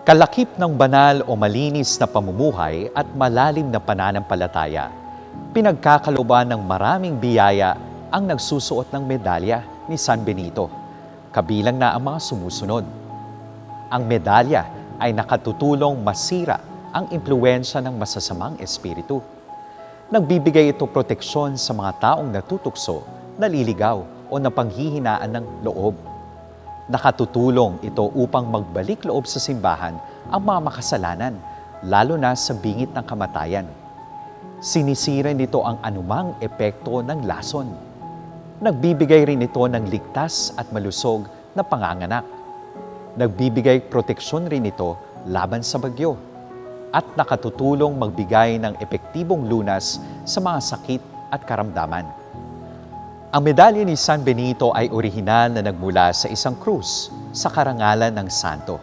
Kalakip ng banal o malinis na pamumuhay at malalim na pananampalataya, pinagkakalooban ng maraming biyaya ang nagsusuot ng medalya ni San Benito, kabilang na ang mga sumusunod. Ang medalya ay nakatutulong masira ang impluwensya ng masasamang espiritu. Nagbibigay ito proteksyon sa mga taong natutukso, naliligaw o napanghihinaan ng loob. Nakatutulong ito upang magbalik loob sa simbahan ang mga makasalanan, lalo na sa bingit ng kamatayan. Sinisira nito ang anumang epekto ng lason. Nagbibigay rin ito ng ligtas at malusog na panganganak. Nagbibigay proteksyon rin ito laban sa bagyo. At nakatutulong magbigay ng epektibong lunas sa mga sakit at karamdaman. Ang medalya ni San Benito ay orihinal na nagmula sa isang krus sa karangalan ng santo.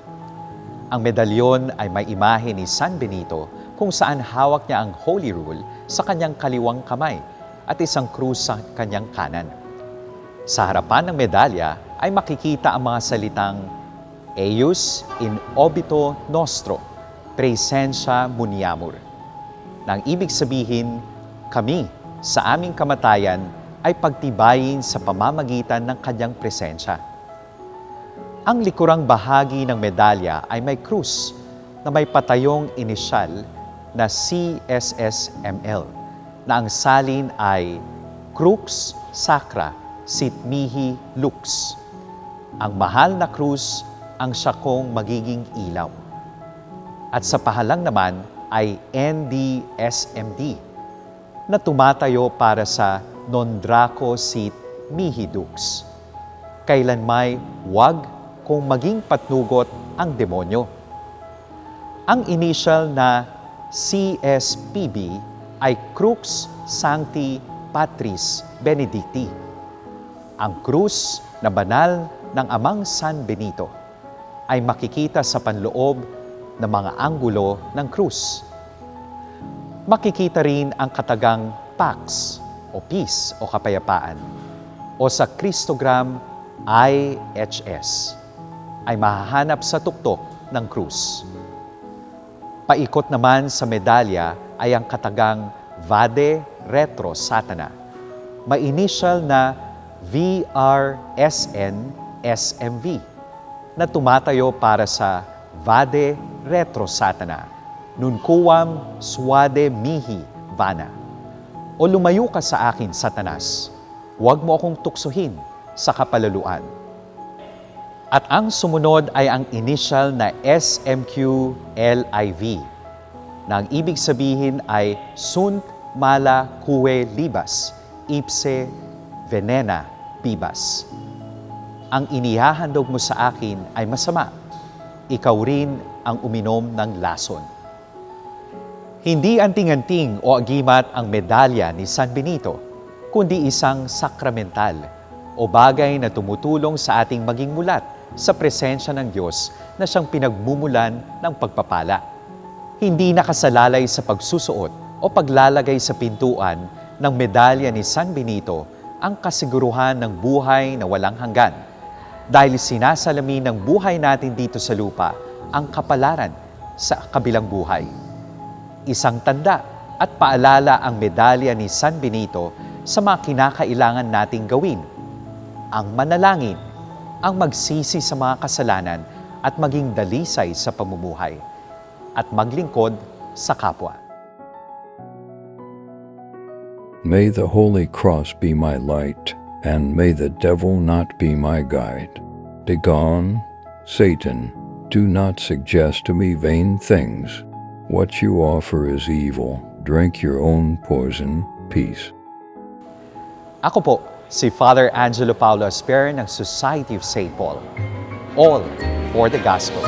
Ang medalyon ay may imahe ni San Benito kung saan hawak niya ang Holy Rule sa kanyang kaliwang kamay at isang krus sa kanyang kanan. Sa harapan ng medalya ay makikita ang mga salitang Eius in obito nostro, Praesentia muniamur. Nang ibig sabihin, kami sa aming kamatayan ay pagtibayin sa pamamagitan ng kanyang presensya. Ang likurang bahagi ng medalya ay may krus na may patayong inisyal na CSSML na ang salin ay Crux Sacra Sit Mihi Lux. Ang mahal na krus ang siyakong magiging ilaw. At sa pahalang naman ay NDSMD na tumatayo para sa Non Draco Sit Mihi Dux. Kailanmay wag kung maging patnugot ang demonyo. Ang initial na CSPB ay Crux Sancti Patris Benedicti. Ang krus na banal ng Amang San Benito ay makikita sa panloob ng mga anggulo ng krus. Makikita rin ang katagang Pax o peace o kapayapaan o sa Christogram IHS ay mahahanap sa tuktok ng krus. Paikot naman sa medalya ay ang katagang Vade Retro Satana, may initial na VRSN SMV na tumatayo para sa Vade Retro Satana, Nunquam Suade Mihi Vana. O lumayo ka sa akin, Satanas, huwag mo akong tuksuhin sa kapalaluan. At ang sumunod ay ang initial na SMQLIV, na ang ibig sabihin ay Sunt Mala Cue Libas, Ipse Venena Bibas. Ang inihahandog mo sa akin ay masama, ikaw rin ang uminom ng lason. Hindi anting-anting o agimat ang medalya ni San Benito, kundi isang sakramental o bagay na tumutulong sa ating maging mulat sa presensya ng Diyos na siyang pinagmumulan ng pagpapala. Hindi nakasalalay sa pagsusuot o paglalagay sa pintuan ng medalya ni San Benito ang kasiguruhan ng buhay na walang hanggan, dahil sinasalamin ng buhay natin dito sa lupa ang kapalaran sa kabilang buhay. Isang tanda at paalala ang medalya ni San Benito sa mga kinakailangan nating gawin, ang manalangin, ang magsisi sa mga kasalanan at maging dalisay sa pamumuhay, at maglingkod sa kapwa. May the Holy Cross be my light, and may the devil not be my guide. Begone, Satan, do not suggest to me vain things. What you offer is evil. Drink your own poison. Peace. Ako po, si Father Angelo Paulo Asper ng Society of St. Paul. All for the Gospel.